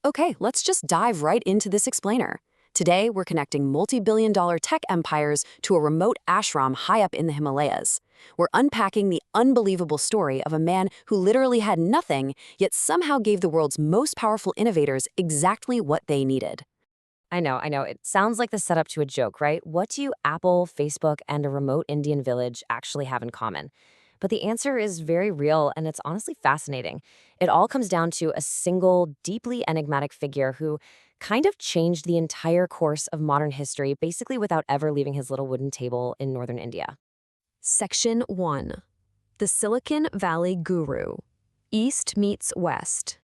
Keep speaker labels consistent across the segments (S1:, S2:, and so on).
S1: Okay, let's just dive right into this explainer. Today, we're connecting multi-billion-dollar tech empires to a remote ashram high up in the Himalayas. We're unpacking the unbelievable story of a man who literally had nothing, yet somehow gave the world's most powerful innovators exactly what they needed.
S2: I know. It sounds like the setup to a joke, right? What do Apple, Facebook, and a remote Indian village actually have in common? But the answer is very real, and it's honestly fascinating. It all comes down to a single, deeply enigmatic figure who kind of changed the entire course of modern history, basically without ever leaving his little wooden table in northern India.
S1: Section 1. The Silicon Valley Guru. East meets West.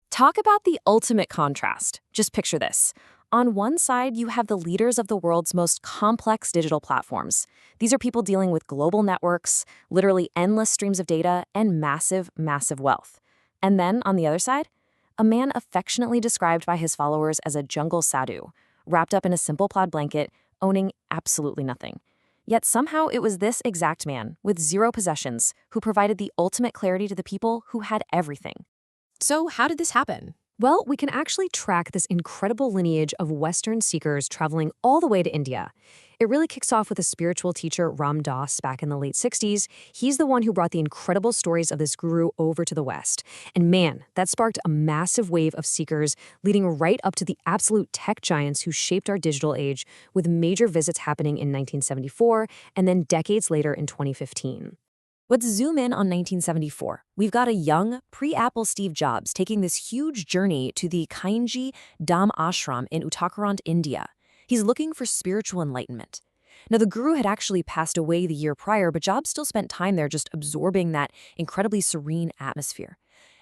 S2: Talk about the ultimate contrast. Just picture this. On one side, you have the leaders of the world's most complex digital platforms. These are people dealing with global networks, literally endless streams of data, and massive, massive wealth. And then, on the other side, a man affectionately described by his followers as a jungle sadhu, wrapped up in a simple plaid blanket, owning absolutely nothing. Yet somehow it was this exact man, with zero possessions, who provided the ultimate clarity to the people who had everything.
S1: So, how did this happen? Well, we can actually track this incredible lineage of Western seekers traveling all the way to India. It really kicks off with a spiritual teacher, Ram Dass, back in the late 60s. He's the one who brought the incredible stories of this guru over to the West. And man, that sparked a massive wave of seekers, leading right up to the absolute tech giants who shaped our digital age, with major visits happening in 1974 and then decades later in 2015. Let's zoom in on 1974. We've got a young, pre-Apple Steve Jobs taking this huge journey to the Kainchi Dham Ashram in Uttarakhand, India. He's looking for spiritual enlightenment. Now, the guru had actually passed away the year prior, but Jobs still spent time there just absorbing that incredibly serene atmosphere.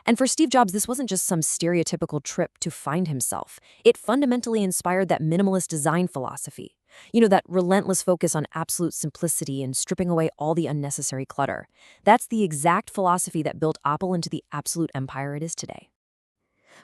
S1: And for Steve Jobs, this wasn't just some stereotypical trip to find himself. It fundamentally inspired that minimalist design philosophy. That relentless focus on absolute simplicity and stripping away all the unnecessary clutter. That's the exact philosophy that built Apple into the absolute empire it is today.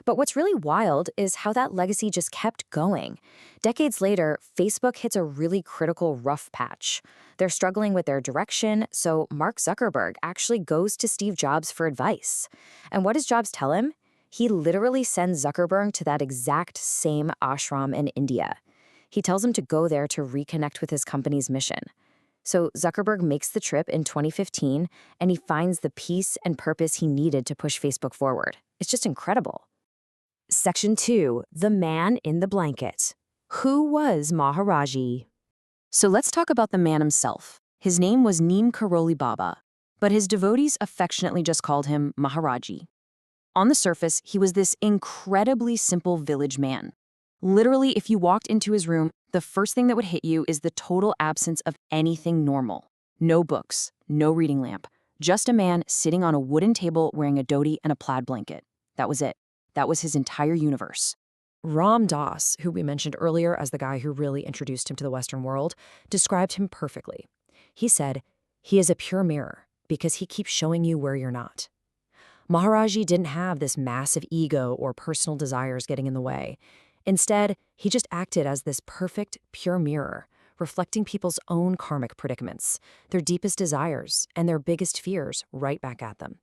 S1: But what's really wild is how that legacy just kept going. Decades later, Facebook hits a really critical rough patch. They're struggling with their direction, so Mark Zuckerberg actually goes to Steve Jobs for advice. And what does Jobs tell him? He literally sends Zuckerberg to that exact same ashram in India. He tells him to go there to reconnect with his company's mission. So Zuckerberg makes the trip in 2015, and he finds the peace and purpose he needed to push Facebook forward. It's just incredible. Section 2. The Man in the Blanket. Who was Maharaji? So let's talk about the man himself. His name was Neem Karoli Baba, but his devotees affectionately just called him Maharaji. On the surface, he was this incredibly simple village man. Literally, if you walked into his room, the first thing that would hit you is the total absence of anything normal. No books, no reading lamp, just a man sitting on a wooden table wearing a dhoti and a plaid blanket. That was it. That was his entire universe. Ram Dass, who we mentioned earlier as the guy who really introduced him to the Western world, described him perfectly. He said, "He is a pure mirror because he keeps showing you where you're not." Maharaji didn't have this massive ego or personal desires getting in the way. Instead, he just acted as this perfect, pure mirror, reflecting people's own karmic predicaments, their deepest desires, and their biggest fears right back at them.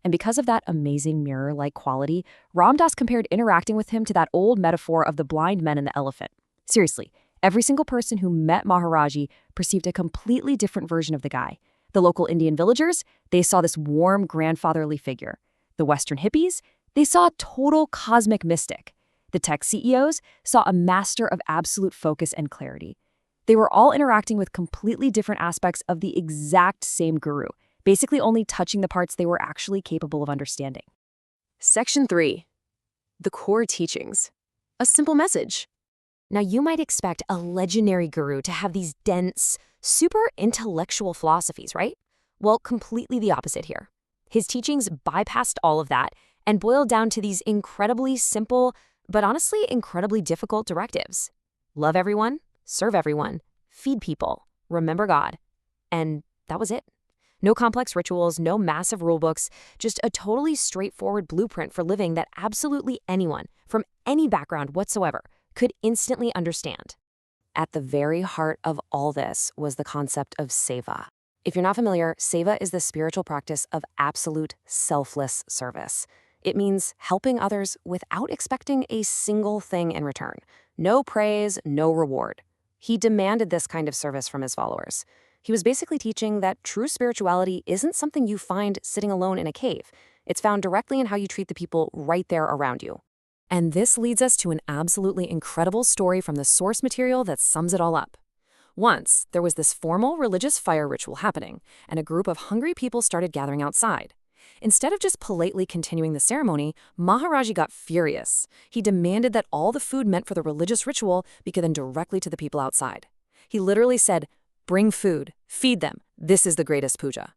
S1: And because of that amazing mirror-like quality, Ram Dass compared interacting with him to that old metaphor of the blind men and the elephant. Seriously, every single person who met Maharaji perceived a completely different version of the guy. The local Indian villagers, they saw this warm, grandfatherly figure. The Western hippies, they saw a total cosmic mystic. The tech CEOs saw a master of absolute focus and clarity. They were all interacting with completely different aspects of the exact same guru, basically only touching the parts they were actually capable of understanding. Section 3. The Core Teachings. A simple message. Now, you might expect a legendary guru to have these dense, super intellectual philosophies, right? Well, completely the opposite here. His teachings bypassed all of that and boiled down to these incredibly simple, but honestly incredibly difficult directives. Love everyone, serve everyone, feed people, remember God. And that was it. No complex rituals, no massive rule books, just a totally straightforward blueprint for living that absolutely anyone, from any background whatsoever, could instantly understand. At the very heart of all this was the concept of seva. If you're not familiar, seva is the spiritual practice of absolute selfless service.
S2: It means helping others without expecting a single thing in return. No praise, no reward. He demanded this kind of service from his followers. He was basically teaching that true spirituality isn't something you find sitting alone in a cave. It's found directly in how you treat the people right there around you. And this leads us to an absolutely incredible story from the source material that sums it all up. Once, there was this formal religious fire ritual happening, and a group of hungry people started gathering outside. Instead of just politely continuing the ceremony, Maharaji got furious. He demanded that all the food meant for the religious ritual be given directly to the people outside. He literally said, "Bring food, feed them, this is the greatest puja."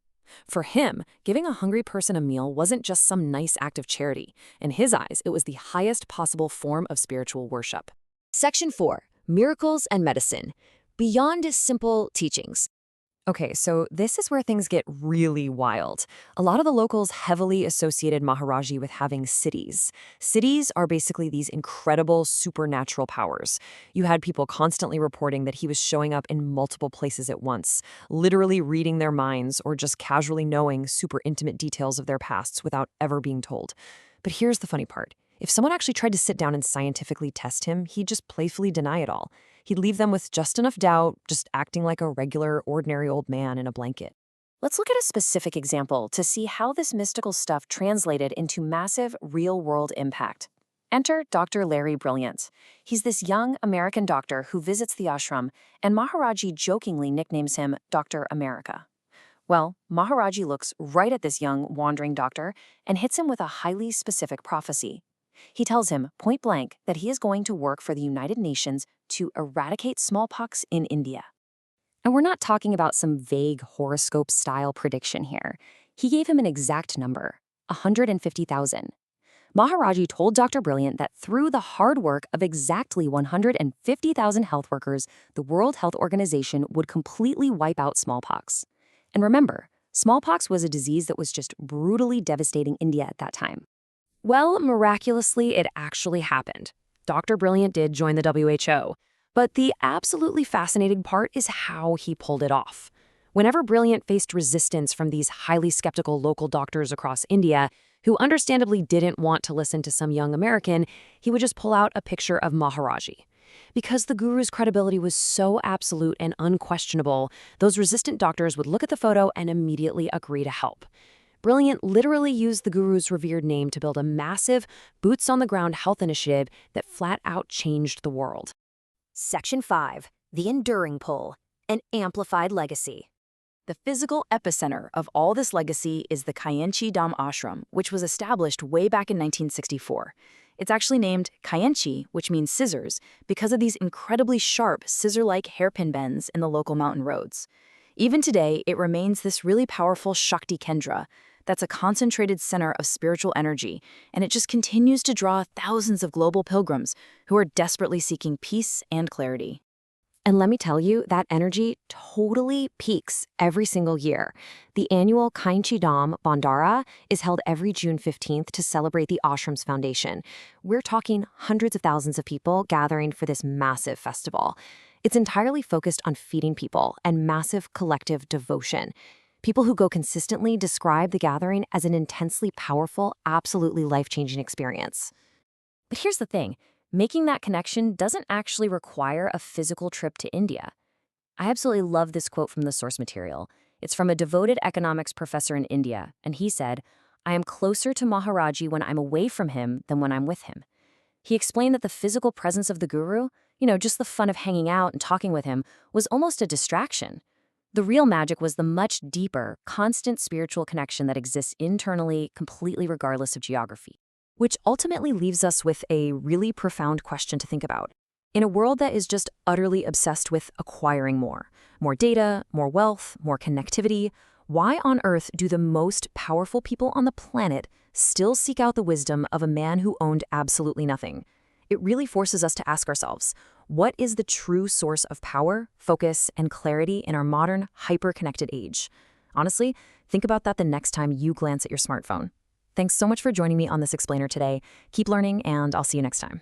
S2: For him, giving a hungry person a meal wasn't just some nice act of charity. In his eyes, it was the highest possible form of spiritual worship.
S1: Section 4. Miracles and Medicine. Beyond simple teachings.
S2: Okay, so this is where things get really wild. A lot of the locals heavily associated Maharaji with having siddhis. Siddhis are basically these incredible supernatural powers. You had people constantly reporting that he was showing up in multiple places at once, literally reading their minds or just casually knowing super intimate details of their pasts without ever being told. But here's the funny part. If someone actually tried to sit down and scientifically test him, he'd just playfully deny it all. He'd leave them with just enough doubt, just acting like a regular, ordinary old man in a blanket. Let's look at a specific example to see how this mystical stuff translated into massive, real-world impact. Enter Dr. Larry Brilliant. He's this young American doctor who visits the ashram, and Maharaji jokingly nicknames him Dr. America. Well, Maharaji looks right at this young, wandering doctor and hits him with a highly specific prophecy. He tells him, point blank, that he is going to work for the United Nations to eradicate smallpox in India. And we're not talking about some vague horoscope-style prediction here. He gave him an exact number, 150,000. Maharaji told Dr. Brilliant that through the hard work of exactly 150,000 health workers, the World Health Organization would completely wipe out smallpox. And remember, smallpox was a disease that was just brutally devastating India at that time. Well, miraculously, it actually happened. Dr. Brilliant did join the WHO, but the absolutely fascinating part is how he pulled it off. Whenever Brilliant faced resistance from these highly skeptical local doctors across India, who understandably didn't want to listen to some young American, he would just pull out a picture of Maharaji. Because the guru's credibility was so absolute and unquestionable, those resistant doctors would look at the photo and immediately agree to help. Brilliant literally used the guru's revered name to build a massive, boots-on-the-ground health initiative that flat-out changed the world.
S1: Section 5. The Enduring Pull. An Amplified Legacy.
S2: The physical epicenter of all this legacy is the Kainchi Dham Ashram, which was established way back in 1964. It's actually named Kainchi, which means scissors, because of these incredibly sharp, scissor-like hairpin bends in the local mountain roads. Even today, it remains this really powerful Shakti Kendra that's a concentrated center of spiritual energy, and it just continues to draw thousands of global pilgrims who are desperately seeking peace and clarity. And let me tell you, that energy totally peaks every single year. The annual Kainchi Dham Bandara is held every June 15th to celebrate the ashram's foundation. We're talking hundreds of thousands of people gathering for this massive festival. It's entirely focused on feeding people and massive collective devotion. People who go consistently describe the gathering as an intensely powerful, absolutely life-changing experience. But here's the thing. Making that connection doesn't actually require a physical trip to India. I absolutely love this quote from the source material. It's from a devoted economics professor in India, and he said, "I am closer to Maharaji when I'm away from him than when I'm with him." He explained that the physical presence of the guru, just the fun of hanging out and talking with him, was almost a distraction. The real magic was the much deeper, constant spiritual connection that exists internally, completely regardless of geography. Which ultimately leaves us with a really profound question to think about. In a world that is just utterly obsessed with acquiring more data, more wealth, more connectivity, why on earth do the most powerful people on the planet still seek out the wisdom of a man who owned absolutely nothing? It really forces us to ask ourselves, what is the true source of power, focus, and clarity in our modern, hyper-connected age? Honestly, think about that the next time you glance at your smartphone. Thanks so much for joining me on this explainer today. Keep learning, and I'll see you next time.